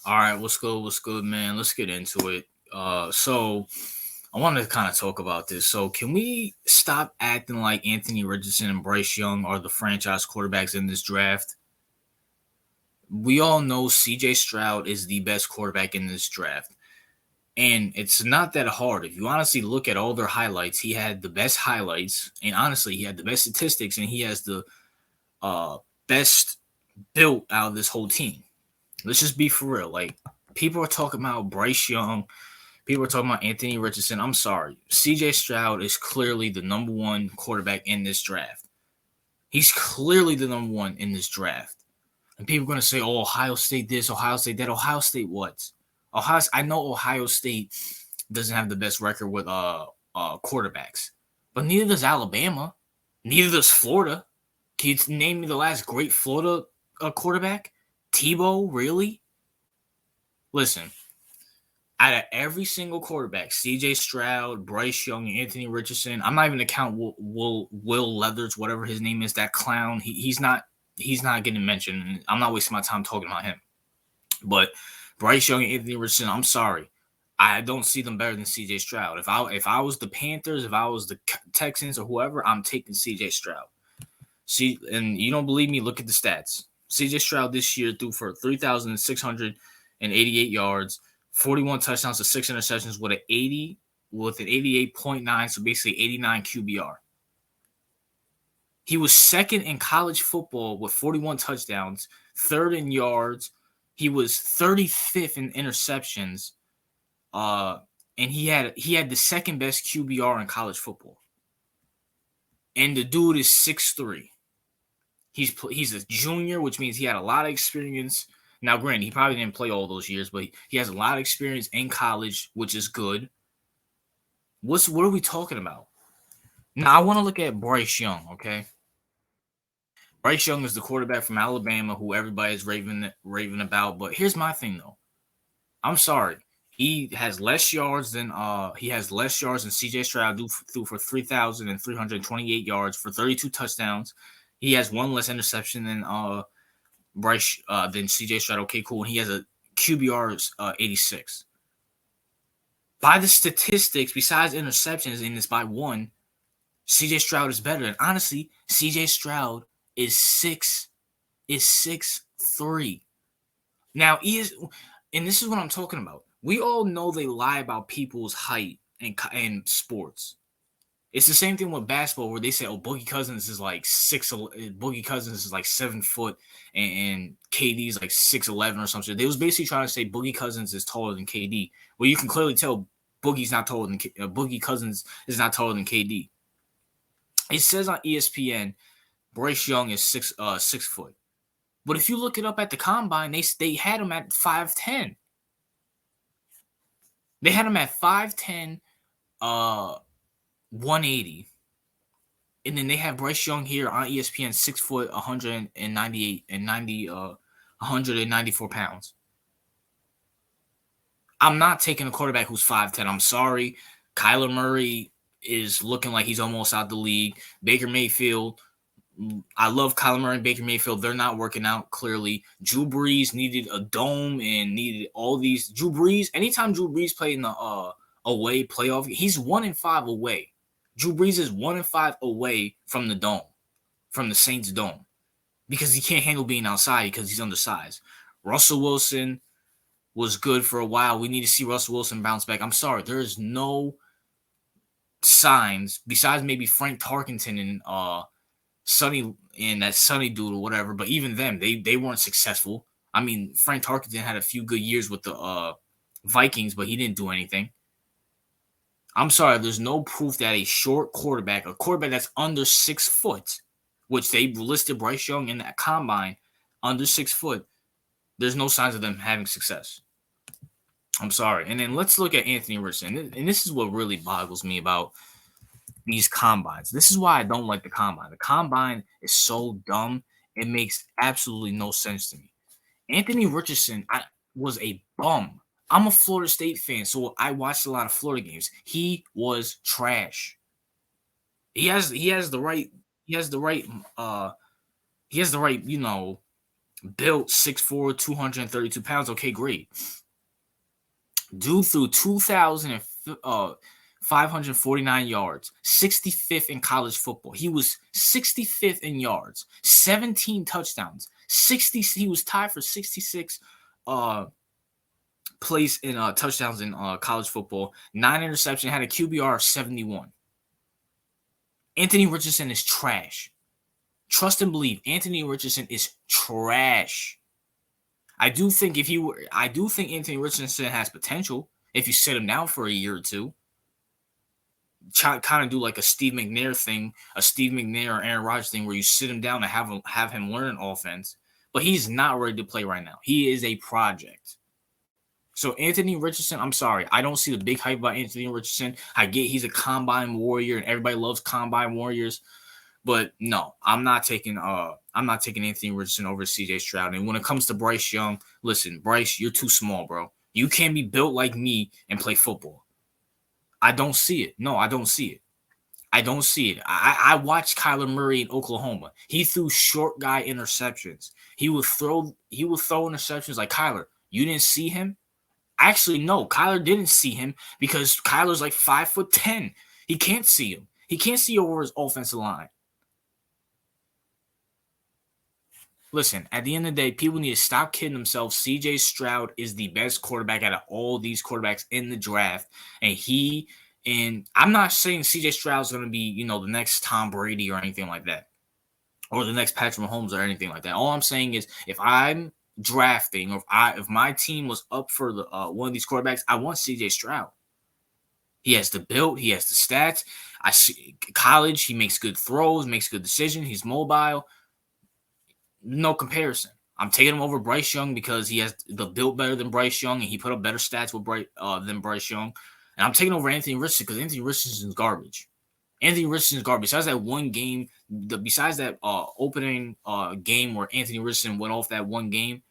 All right, what's good? What's good, man? Let's get into it. So I wanted to kind of talk about this. So can we stop acting like Anthony Richardson and Bryce Young are the franchise quarterbacks in this draft? We all know CJ Stroud is the best quarterback in this draft. And it's not that hard. If you honestly look at all their highlights, he had the best highlights, and honestly, he had the best statistics, and he has the uh, best built out of this whole team. Let's just be for real. Like, people are talking about Bryce Young, people are talking about Anthony Richardson. I'm sorry. CJ Stroud is clearly the number one quarterback in this draft. He's clearly the number one in this draft. And people are going to say, oh, Ohio State this, Ohio State that. Ohio State what? I know Ohio State doesn't have the best record with quarterbacks, but neither does Alabama. Neither does Florida. Can you name me the last great Florida quarterback? Tebow, really? Listen, out of every single quarterback, C.J. Stroud, Bryce Young, Anthony Richardson, I'm not even gonna count Will Leathers, whatever his name is, that clown. He's not getting mentioned. I'm not wasting my time talking about him. But Bryce Young and Anthony Richardson, I'm sorry, I don't see them better than C.J. Stroud. If I was the Panthers, if I was the Texans or whoever, I'm taking C.J. Stroud. See, and you don't believe me? Look at the stats. C.J. Stroud this year threw for 3,688 yards, 41 touchdowns to 6 interceptions with an 88.9, so basically 89 QBR. He was second in college football with 41 touchdowns, third in yards. He was 35th in interceptions. And he had the second best QBR in college football. And the dude is 6'3". He's a junior, which means he had a lot of experience. Now, granted, he probably didn't play all those years, but he has a lot of experience in college, which is good. What are we talking about? Now, I want to look at Bryce Young, okay? Bryce Young is the quarterback from Alabama who everybody's raving about. But here's my thing, though. I'm sorry. He has less yards than CJ Stroud threw for 3,328 yards for 32 touchdowns. He has one less interception than Bryce than CJ Stroud. Okay, cool. And he has a QBR 86. By the statistics, besides interceptions, and it's by one, CJ Stroud is better. And honestly, CJ Stroud is 6'3". Now and this is what I'm talking about. We all know they lie about people's height in sports. It's the same thing with basketball where they say, "Oh, Boogie Cousins is like 7 foot, and KD is like 6'11" or something." They was basically trying to say Boogie Cousins is taller than KD. Well, you can clearly tell Boogie Cousins is not taller than KD. It says on ESPN, Bryce Young is 6 foot. But if you look it up at the combine, they had him at 5'10". They had him at 5'10", 180. And then they have Bryce Young here on ESPN, 6 foot, 194 pounds. I'm not taking a quarterback who's 5'10". I'm sorry. Kyler Murray is looking like he's almost out the league. Baker Mayfield, I love Kyler Murray and Baker Mayfield. They're not working out, clearly. Drew Brees needed a dome and needed all these. Anytime Drew Brees played in the away playoff, he's 1-5 away. Drew Brees is 1-5 away from the dome, from the Saints dome, because he can't handle being outside because he's undersized. Russell Wilson was good for a while. We need to see Russell Wilson bounce back. I'm sorry, there is no signs besides maybe Frank Tarkenton and Sonny and that Sonny dude or whatever. But even them, they weren't successful. I mean, Frank Tarkenton had a few good years with the Vikings, but he didn't do anything. I'm sorry, there's no proof that a quarterback that's under 6 foot, which they listed Bryce Young in that combine, under 6 foot, there's no signs of them having success. I'm sorry. And then let's look at Anthony Richardson. And this is what really boggles me about these combines. This is why I don't like the combine. The combine is so dumb. It makes absolutely no sense to me. Anthony Richardson was a bum. I'm a Florida State fan, so I watched a lot of Florida games. He was trash. He has the right, built 6'4", 232 pounds. Okay, great. Dude threw 2,549 yards, 65th in college football. He was 65th in yards, 17 touchdowns, 60. He was tied for 66 place in touchdowns in college football. 9 interceptions, had a QBR of 71. Anthony Richardson is trash. Trust and believe, Anthony Richardson is trash. I do think Anthony Richardson has potential if you sit him down for a year or two. Kind of do like a Steve McNair thing, a Steve McNair or Aaron Rodgers thing, where you sit him down and have him learn an offense. But he's not ready to play right now. He is a project. So Anthony Richardson, I'm sorry, I don't see the big hype about Anthony Richardson. I get he's a combine warrior and everybody loves combine warriors, but no, I'm not taking Anthony Richardson over CJ Stroud. And when it comes to Bryce Young, listen, Bryce, you're too small, bro. You can't be built like me and play football. I don't see it. No, I don't see it. I don't see it. I watched Kyler Murray in Oklahoma. He threw short guy interceptions. He would throw interceptions like, Kyler, you didn't see him? Actually, no, Kyler didn't see him because Kyler's like 5'10". He can't see him. He can't see over his offensive line. Listen, at the end of the day, people need to stop kidding themselves. CJ Stroud is the best quarterback out of all these quarterbacks in the draft. And I'm not saying CJ Stroud is going to be, the next Tom Brady or anything like that, or the next Patrick Mahomes or anything like that. All I'm saying is, if I'm drafting, or if my team was up for the one of these quarterbacks, I want CJ Stroud. He has the build, he has the stats. I see college, he makes good throws, makes good decisions, he's mobile. No comparison. I'm taking him over Bryce Young because he has the build better than Bryce Young, and he put up better stats with than Bryce Young. And I'm taking over Anthony Richardson because Anthony Richardson is garbage. Anthony Richardson is garbage. Besides that one game, besides that opening game where Anthony Richardson went off that one game,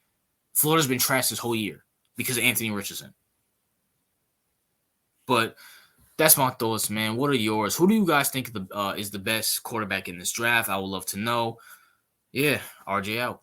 Florida's been trashed this whole year because of Anthony Richardson. But that's my thoughts, man. What are yours? Who do you guys think is the best quarterback in this draft? I would love to know. Yeah, RJ out.